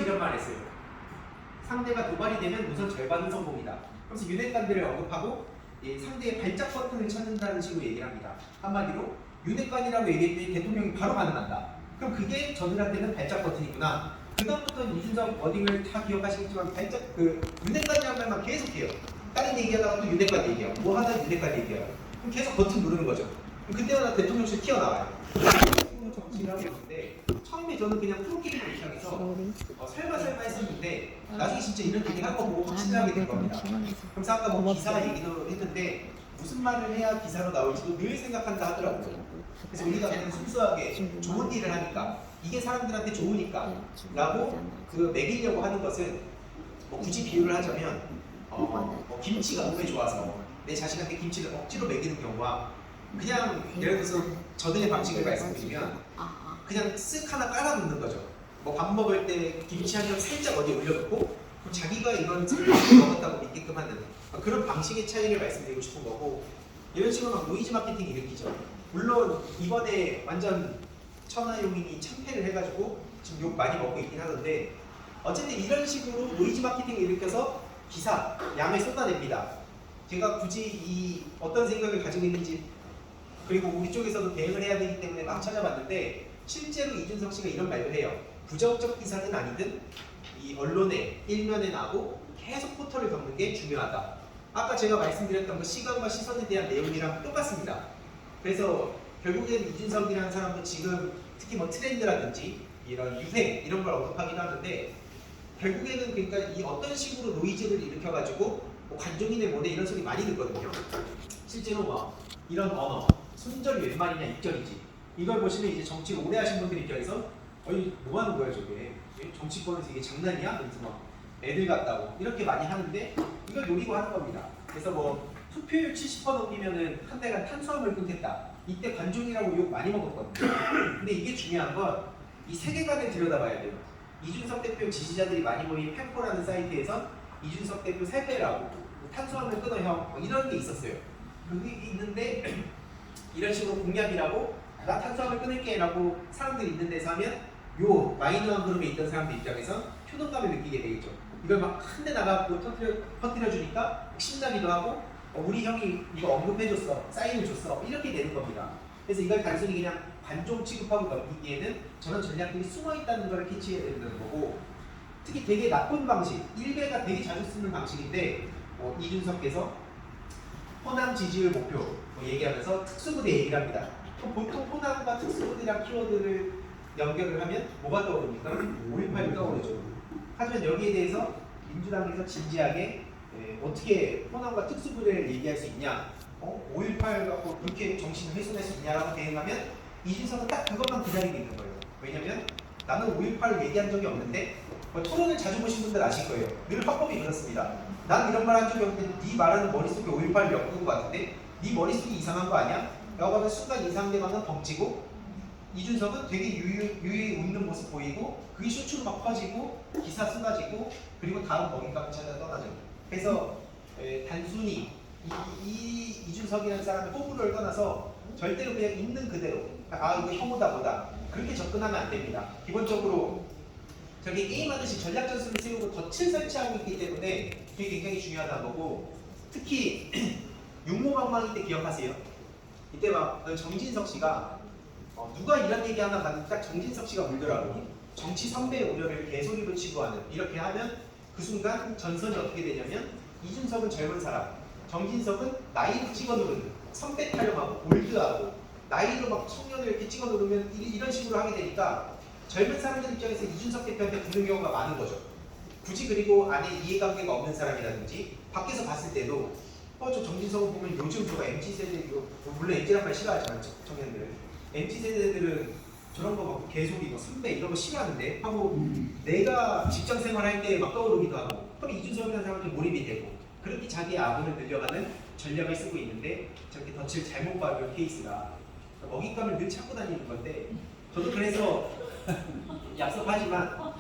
이런 말 했어요. 상대가 도발이 되면 우선 절반은 성공이다. 그래서 윤핵관들을 언급하고 상대의 발작 버튼을 찾는다는 식으로 얘기를 합니다. 한마디로 윤핵관이라고 얘기했더니 대통령이 바로 반응한다. 그럼 그게 저들한테는 발작 버튼이구나. 그다음부터는 이준석 워딩을 다 기억하시겠지만 윤핵관이라는 말만 계속해요. 다른 얘기하다가 또 윤핵관 얘기하고 뭐 하다 윤핵관 얘기하고 그럼 계속 버튼 누르는 거죠. 그때마다 대통령실 튀어나와요. 정치를 하고 있는데 처음에 저는 그냥 프로게이머 입장에서 설마 했었는데 나중에 진짜 이런 얘기 한 거 보고 확신을 하게 된 겁니다. 그래서 아까 뭐 기사 얘기도 했는데 무슨 말을 해야 기사로 나올지도 늘 생각한다 하더라고요. 그래서 우리가 그냥 순수하게 좋은 일을 하니까 이게 사람들한테 좋으니까 라고 매기려고 하는 것은 뭐 굳이 비유를 하자면 김치가 몸에 좋아서 내 자식한테 김치를 억지로 먹이는 경우와 그냥 예를 들어서 저들의 방식을 말씀드리면 그냥 쓱 하나 깔아 놓는 거죠. 뭐 밥 먹을 때 김치 한 점 살짝 어디에 올려놓고 그럼 자기가 이건 먹었다고 믿게끔 하는 그런 방식의 차이를 말씀드리고 싶은 거고 이런 식으로 막 노이즈 마케팅 일으키죠. 물론 이번에 완전 천하용인이 참패를 해가지고 지금 욕 많이 먹고 있긴 하던데 어쨌든 이런 식으로 노이즈 마케팅을 일으켜서 기사, 양을 쏟아냅니다. 제가 굳이 어떤 생각을 가지고 있는지 그리고 우리 쪽에서도 대응을 해야 되기 때문에 막 찾아봤는데 실제로 이준석 씨가 이런 말도 해요. 부정적 기사든 아니든 이 언론에 일면에 나고 계속 포털을 겪는 게 중요하다. 아까 제가 말씀드렸던 그 시간과 시선에 대한 내용이랑 똑같습니다. 그래서 결국에는 이준석이라는 사람도 지금 특히 뭐 트렌드라든지 이런 유행 이런 걸 언급하기도 하는데 결국에는 그러니까 이 어떤 식으로 노이즈를 일으켜가지고 뭐 관종이네 뭐네 이런 소리 많이 듣거든요. 실제로 막 이런 언어 순절이 웬 말이냐 입절이지 이걸 보시면 이제 정치를 오래 하신 분들 입장에서 어이 뭐 하는 거야 저게 정치권에서 이게 장난이야? 그래서 막 애들 같다고 이렇게 많이 하는데 이걸 노리고 하는 겁니다. 그래서 뭐 투표율 70% 넘기면은 한 달간 탄수화물 끊겠다. 이때 관종이라고 욕 많이 먹었거든요. 근데 이게 중요한 건 이 세계관을 들여다봐야 돼요. 이준석 대표 지지자들이 많이 모인 펜코라는 사이트에선 이준석 대표 세배라고 탄수화물 끊어 형 뭐 이런 게 있었어요. 그게 있는데 이런 식으로 공약이라고 나 탄수화물 끊을게 라고 사람들이 있는 데서 하면 요 마이너한 그룹에 있던 사람들 입장에선 효동감을 느끼게 되겠죠. 이걸 막 한 대 나가고 퍼뜨려 주니까 신나기도 하고 우리 형이 이거 언급해줬어 사인을 줬어 이렇게 되는 겁니다. 그래서 이걸 단순히 그냥 관종 취급하고 넘기기에는 저런 전략들이 숨어있다는 걸 캐치해야 되는 거고 특히 되게 나쁜 방식 일베가 되게 자주 쓰는 방식인데 이준석께서 호남 지지율 목표 얘기하면서 특수부대 얘기를 합니다. 그럼 보통 호남과 특수부대랑 키워드를 연결을 하면 뭐가 떠오릅니까? 5.18이 떠오르죠. 하지만 여기에 대해서 민주당에서 진지하게 어떻게 호남과 특수부대를 얘기할 수 있냐 5.18 갖고 그렇게 정신을 훼손할 수 있냐라고 대응하면 이준석은 딱 그것만 기다리고 있는 거예요. 왜냐면 나는 5.18을 얘기한 적이 없는데 토론을 자주 보신 분들 아실 거예요. 늘 화법이 그렇습니다. 난 이런 말 한 적이 없는데 네 말하는 머릿속에 5.18을 엮은 것 같은데 네 머릿속이 이상한 거 아니야? 라고 하면 순간 이상대방은 벙찌고 이준석은 되게 유유히 웃는 모습 보이고 그게 쇼츠로 막 퍼지고 기사 쏟아지고 그리고 다음 먹잇감을 찾아 떠나죠. 그래서 단순히 이준석이라는 사람의 호불호를 떠나서 절대로 그냥 있는 그대로 이거 혐오다 뭐다 그렇게 접근하면 안 됩니다. 기본적으로 저기 게임하듯이 전략 전술을 세우고 덫을 설치하고 있기 때문에 그게 굉장히 중요하다는 거고 특히 육모방망이 때 기억하세요? 이때 막 정진석 씨가 누가 이런 얘기 하나 봤는데 딱 정진석 씨가 물더라고. 정치 선배의 우려를 개소리로 치부하는 이렇게 하면 그 순간 전선이 어떻게 되냐면 이준석은 젊은 사람 정진석은 나이로 찍어 누르는 선배 타령하고 올드하고 나이로 막 청년을 이렇게 찍어 누르면 이런 식으로 하게 되니까 젊은 사람들 입장에서 이준석 대표한테 부는 경우가 많은 거죠. 굳이 그리고 안에 이해관계가 없는 사람이라든지 밖에서 봤을 때도 저 정진석을 보면 요즘 저가 MZ세대 물론 MZ란 말 싫어하지만 청년들은 MZ세대들은 저런 거 막 개소리 선배 이런 거 싫어하는데 하고 내가 직장 생활할 때 막 떠오르기도 하고 그럼 이준석이라는 사람한테 몰입이 되고 그렇게 자기의 아군을 늘려가는 전략을 쓰고 있는데 저렇게 덫을 잘못 박은 케이스가 먹잇감을 늘 찾고 다니는 건데 저도 그래서 약속하지만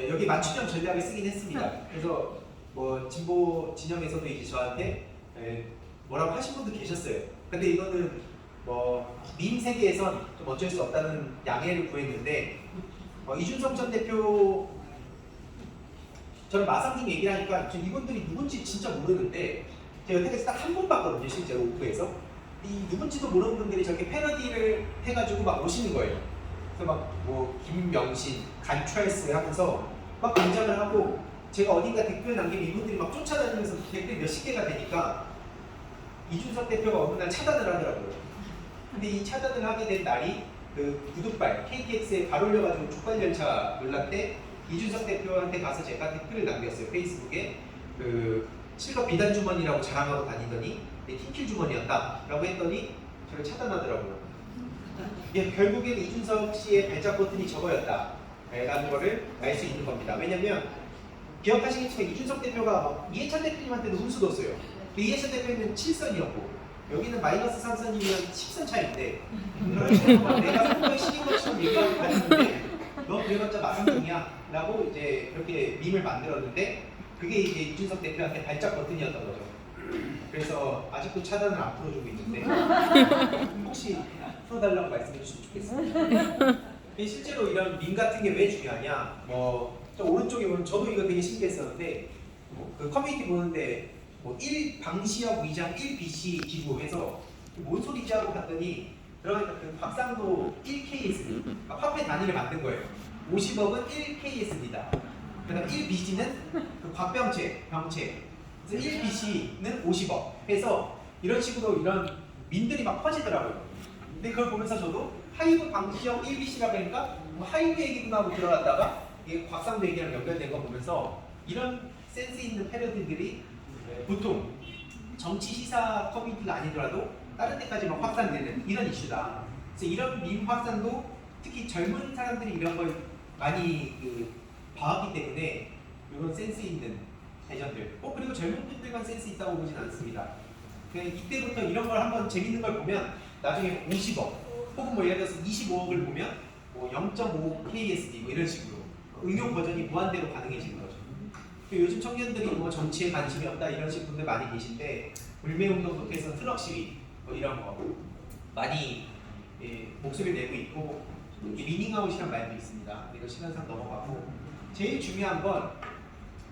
여기 맞춤형 전략을 쓰긴 했습니다. 그래서 뭐 진보 진영에서도 이제 저한테 뭐라고 하신 분도 계셨어요. 근데 이거는 뭐 밈 세계에선 좀 어쩔 수 없다는 양해를 구했는데 이준석 전 대표 저는 마상팀 얘기를 하니까 전 이분들이 누군지 진짜 모르는데 제가 여태까지 딱 한 번 봤거든요. 실제로 오프에서 이 누군지도 모르는 분들이 저렇게 패러디를 해가지고 막 오시는 거예요. 그래서 막 뭐 김명신, 간트레스 하면서 막 등장을 하고 제가 어딘가 댓글 남기면 이분들이 막 쫓아다니면서 댓글이 몇십 개가 되니까 이준석 대표가 어느 날 차단을 하더라고요. 근데 이 차단을 하게 된 날이 그 구두발 KTX에 발 올려가지고 족발열차 논란 때 이준석 대표한테 가서 제가 댓글을 남겼어요. 페이스북에 그 실버 비단 주머니라고 자랑하고 다니더니 팀킬 주머니였다 라고 했더니 저를 차단하더라고요. 예, 결국에는 이준석 씨의 발작 버튼이 저거였다 라는 거를 알 수 있는 겁니다. 왜냐면 기억하시겠지만 이준석 대표가 막 이해찬 대표님한테도 훈수 뒀어요. 이해찬 대표는 7선이었고 여기는 마이너스 3선이면 10선 차이인데 그래서 내가 선거에 시킨 것처럼 얘기하고 다녔는데 너 그래봤자 마상통이야 라고 이제 그렇게 밈을 만들었는데 그게 이제 이준석 대표한테 발작 버튼이었던 거죠. 그래서 아직도 차단을 안 풀어주고 있는데 혹시 풀어달라고 말씀해 주시면 좋겠습니다. 실제로 이런 밈 같은 게 왜 중요하냐? 저 오른쪽에 보면 저도 이거 되게 신기했었는데 그 커뮤니티 보는데 1 방시혁 의장 1BC 기부해서 뭔 소리지 하고 봤더니 들어가니까 그 박상도 1KSD 화폐 단위를 만든 거예요. 50억은 1KSD다. 그다음 1BC는 그 곽병채, 병채. 그래서 1BC는 50억 해서 이런 식으로 이런 민들이 막 퍼지더라고요. 근데 그걸 보면서 저도 하이브 방시혁 1BC라고 하니까 하이브 얘기구나 하고 들어갔다가 이게 곽상도 얘기랑 연결된 거 보면서 이런 센스 있는 패러디들이 보통 정치 시사 커뮤니티가 아니더라도 다른 데까지 막 확산되는 이런 이슈다. 그래서 이런 밈 확산도 특히 젊은 사람들이 이런 걸 많이 봐왔기 때문에 이런 센스 있는 대전들. 그리고 젊은 분들만 센스 있다고 보진 않습니다. 이때부터 이런 걸 한번 재밌는 걸 보면 나중에 50억 혹은 뭐 예를 들어서 25억을 보면 0.5 KSD 이런 식으로 응용 버전이 무한대로 가능해지는 거죠. 요즘 청년들이 정치에 관심이 없다 이런 식의 분들 많이 계신데 불매운동부터 해서 트럭 시위 이런 거 많이 목소리를 내고 있고 리닝아웃이라는 말도 있습니다. 이거 시간상 넘어가고 제일 중요한 건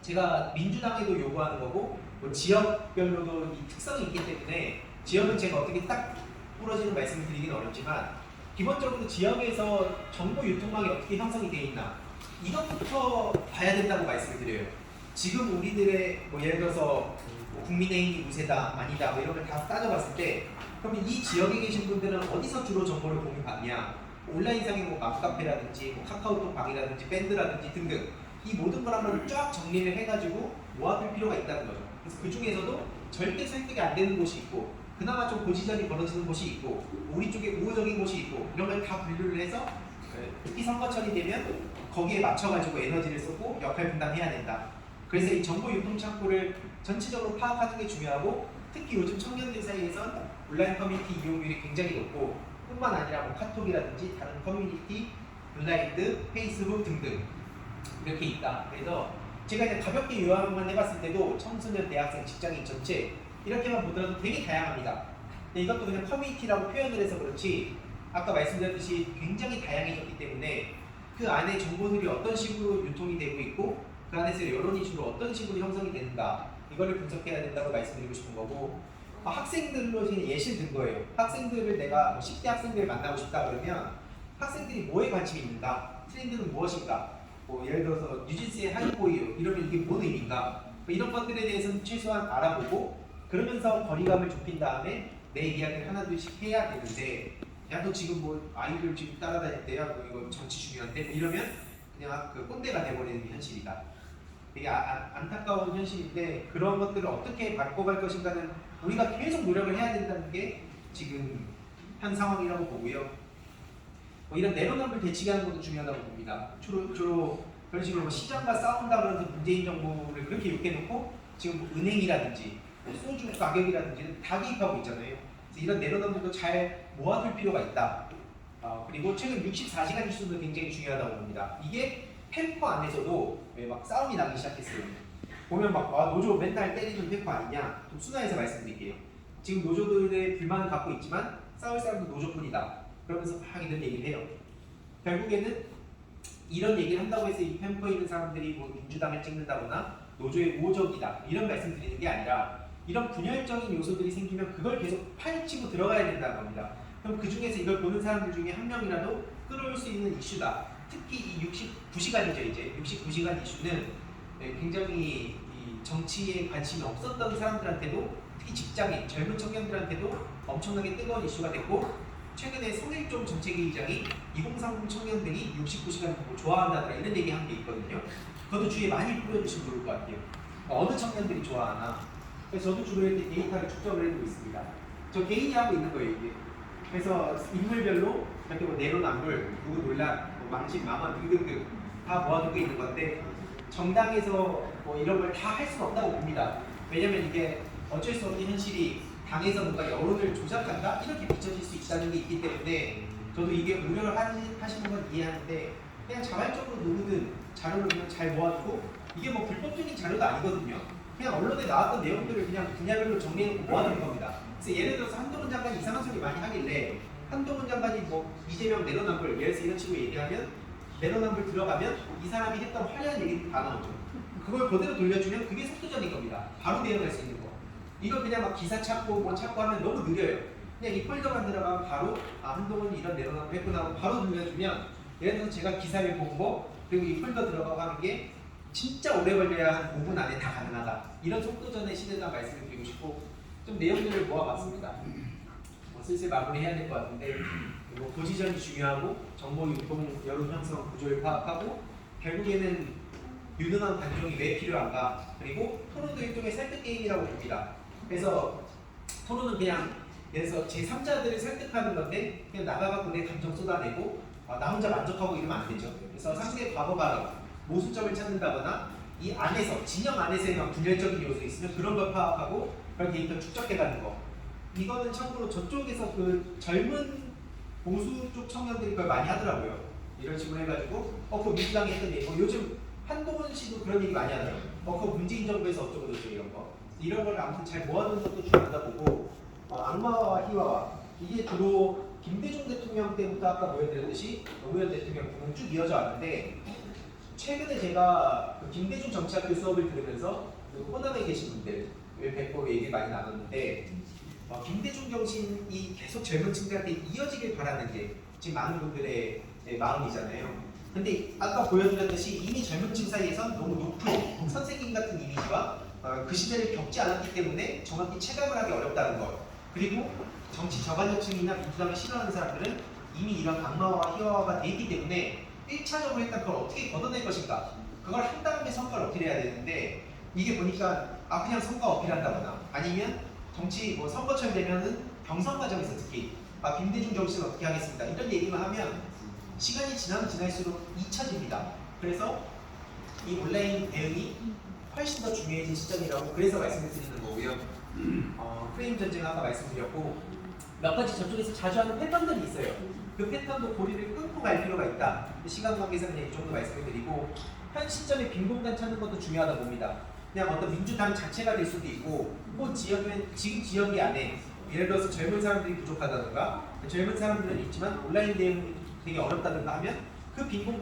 제가 민주당에도 요구하는 거고 지역별로도 이 특성이 있기 때문에 지역은 제가 어떻게 딱 부러지는 말씀을 드리긴 어렵지만 기본적으로 지역에서 정보 유통망이 어떻게 형성이 되어 있나 이것부터 봐야 된다고 말씀을 드려요. 지금 우리들의 예를 들어서 국민의힘이 우세다 아니다 이런 걸 다 따져봤을 때 그러면 이 지역에 계신 분들은 어디서 주로 정보를 공유받냐 온라인상의 맘카페라든지 카카오톡 방이라든지 밴드라든지 등등 이 모든 걸 한번 쫙 정리를 해가지고 모아둘 필요가 있다는 거죠. 그래서 그 중에서도 절대 설득이 안 되는 곳이 있고 그나마 좀 고지전이 벌어지는 곳이 있고 우리 쪽에 우호적인 곳이 있고 이런 걸 다 분류를 해서 특히 선거철이 되면 거기에 맞춰가지고 에너지를 쏟고 역할 분담해야 된다. 그래서 이 정보 유통 창구를 전체적으로 파악하는 게 중요하고 특히 요즘 청년들 사이에선 온라인 커뮤니티 이용률이 굉장히 높고 뿐만 아니라 카톡이라든지 다른 커뮤니티, 블라인드, 페이스북 등등 이렇게 있다. 그래서 제가 이제 가볍게 요약만 해봤을 때도 청소년, 대학생, 직장인 전체 이렇게만 보더라도 되게 다양합니다. 근데 이것도 그냥 커뮤니티라고 표현을 해서 그렇지 아까 말씀드렸듯이 굉장히 다양해졌기 때문에 그 안에 정보들이 어떤 식으로 유통이 되고 있고 그 안에서 여론이 주로 어떤 식으로 형성이 되는가 이거를 분석해야 된다고 말씀드리고 싶은 거고 학생들로 예시를 든 거예요. 학생들을 내가 10대 학생들을 만나고 싶다 그러면 학생들이 뭐에 관심이 있는가 트렌드는 무엇인가 예를 들어서 뉴진스의 하이보이 이러면 이게 뭔 의미인가 이런 것들에 대해서는 최소한 알아보고 그러면서 거리감을 좁힌 다음에 내 이야기를 하나둘씩 해야 되는데 야 너 지금 아이들 지금 따라다닐 때야 이거 정치 중요한데 이러면 그냥 그 꼰대가 돼버리는 게 현실이다. 되게 안타까운 현실인데 그런 것들을 어떻게 바꿔갈 것인가는 우리가 계속 노력을 해야 된다는 게 지금 현 상황이라고 보고요. 이런 내로남불 대치하는 것도 중요하다고 봅니다. 주로 그런 식으로 시장과 싸운다 그러면서 문재인 정부를 그렇게 욕해놓고 지금 은행이라든지 소주 가격이라든지 다 개입하고 있잖아요. 그래서 이런 내로남불도 잘 모아둘 필요가 있다. 그리고 최근 64시간 뉴스도 굉장히 중요하다고 봅니다. 이게 펜퍼 안에서도 막 싸움이 나기 시작했어요. 보면 노조 맨날 때리는 펜퍼 아니냐? 좀 순화해서 말씀드릴게요. 지금 노조들의 불만을 갖고 있지만 싸울 사람도 노조뿐이다. 그러면서 막 이런 얘기를 해요. 결국에는 이런 얘기를 한다고 해서 이 펜퍼에 있는 사람들이 뭐 민주당을 찍는다거나 노조의 우호적이다 이런 말씀 드리는 게 아니라 이런 분열적인 요소들이 생기면 그걸 계속 파헤치고 들어가야 된다는 겁니다. 그럼 그 중에서 이걸 보는 사람들 중에 한 명이라도 끌어올 수 있는 이슈다. 특히 이 69시간이죠. 이제 69시간 이슈는 굉장히 이 정치에 관심이 없었던 사람들한테도 특히 직장인, 젊은 청년들한테도 엄청나게 뜨거운 이슈가 됐고 최근에 성일종 정책위의장이 2030 청년들이 69시간을 보고 좋아한다더라 이런 얘기 한 게 있거든요. 그것도 주위에 많이 뿌려주시면 좋을 것 같아요. 어느 청년들이 좋아하나. 그래서 저도 주로 이렇게 데이터를 축적을 해두고 있습니다. 저 개인이 하고 있는 거예요 이게. 그래서 인물별로 이렇게 뭐 내로남불, 누구 논란, 뭐 망신, 망언 등등등 다 모아두고 있는 건데 정당에서 뭐 이런 걸 다 할 수는 없다고 봅니다. 왜냐면 이게 어쩔 수 없는 현실이 당에서 뭔가 여론을 조작한다? 이렇게 비춰질 수 있다는 게 있기 때문에 저도 이게 우려를 하시는 건 이해하는데 그냥 자발적으로 누구든 자료를 그냥 잘 모아두고 이게 뭐 불법적인 자료도 아니거든요. 그냥 언론에 나왔던 내용들을 그냥 분야별로 정리해놓고 모아놓은 겁니다. 그래서 예를 들어서 한동훈 장관이 이상한 소리 많이 하길래 한동훈 장관이 뭐 이재명 내로남불 예를 들어서 이런 식으로 얘기하면 내로남불 들어가면 이 사람이 했던 화려한 얘기도 다 나오죠. 그걸 그대로 돌려주면 그게 속도전인 겁니다. 바로 대응할 수 있는 거. 이거 그냥 막 기사 찾고 뭐 찾고 하면 너무 느려요. 그냥 이 폴더만 들어가면 바로 한동훈이 이런 내로남불 했구나 하고 바로 돌려주면 예를 들어서 제가 기사를 본 거 그리고 이 폴더 들어가고 하는 게 진짜 오래 걸려야 한 5분 안에 다 가능하다. 이런 속도전의 시대다 말씀을 드리고 싶고 좀 내용들을 모아봤습니다. 뭐 슬슬 마무리해야 될 것 같은데 뭐 고지전이 중요하고 정보 유통, 여론 형성 구조를 파악하고 결국에는 유능한 관종이 왜 필요한가 그리고 토론도 일종의 설득 게임이라고 봅니다. 그래서 토론은 그냥 예를 들어서 제3자들을 설득하는 건데 그냥 나가갖고 내 감정 쏟아내고 나 혼자 만족하고 이러면 안 되죠. 그래서 상대의 과거 발언, 모순점을 찾는다거나 이 안에서 진영 안에서의 막 분열적인 요소 있으면 그런 걸 파악하고 그런 데이터 축적해가는 거. 이거는 참고로 저쪽에서 그 젊은 보수 쪽 청년들이 그걸 많이 하더라고요. 이런 식으로 해가지고 그 민주당이 했던 얘기 요즘 한동훈 씨도 그런 얘기 많이 하더라고요. 그 문재인 정부에서 어쩌고 저쩌고 이런 거. 이런 걸 아무튼 잘 모아두는 것도 중요하다 보고 악마와 희화와 이게 주로 김대중 대통령 때부터 아까 보여드렸듯이 노무현 대통령 부분 쭉 이어져 왔는데 최근에 제가 그 김대중 정치학교 수업을 들으면서 그 호남에 계신 분들 뵙고 얘기 많이 나눴는데 김대중 정신이 계속 젊은 층들한테 이어지길 바라는 게 지금 많은 분들의 마음이잖아요. 근데 아까 보여드렸듯이 이미 젊은 층 사이에선 너무 높은 선생님 같은 이미지와 그 시대를 겪지 않았기 때문에 정확히 체감을 하기 어렵다는 것. 그리고 정치 저간여층이나 민주당을 싫어하는 사람들은 이미 이런 악마와 희화화가 돼 있기 때문에 1차적으로 일단 그걸 어떻게 걷어낼 것인가 그걸 한 다음에 선거를 어필해야 되는데 이게 보니까 그냥 선거 어필한다거나 아니면 정치 뭐 선거철 되면은 경선 과정에서 특히 김대중 정신 어떻게 하겠습니다 이런 얘기만 하면 시간이 지나면 지날수록 잊혀집니다. 그래서 이 온라인 대응이 훨씬 더 중요해진 시점이라고 그래서 말씀을 드리는 거고요. 프레임 전쟁 아까 말씀드렸고 몇 가지 저쪽에서 자주 하는 패턴들이 있어요. 그 패턴도 고리를 끊고 갈 필요가 있다. 시간 관계상 이 정도 말씀을 드리고 현 시점에 빈 공간 찾는 것도 중요하다 봅니다. 그냥 어떤 민주당 자체가 될 수도 있고 그 지역은 지금 지역이 안에 예를 들어서 젊은 사람들이 부족하다든가 젊은 사람들은 있지만 온라인 대응이 되게 어렵다든가 하면 그 빈 공간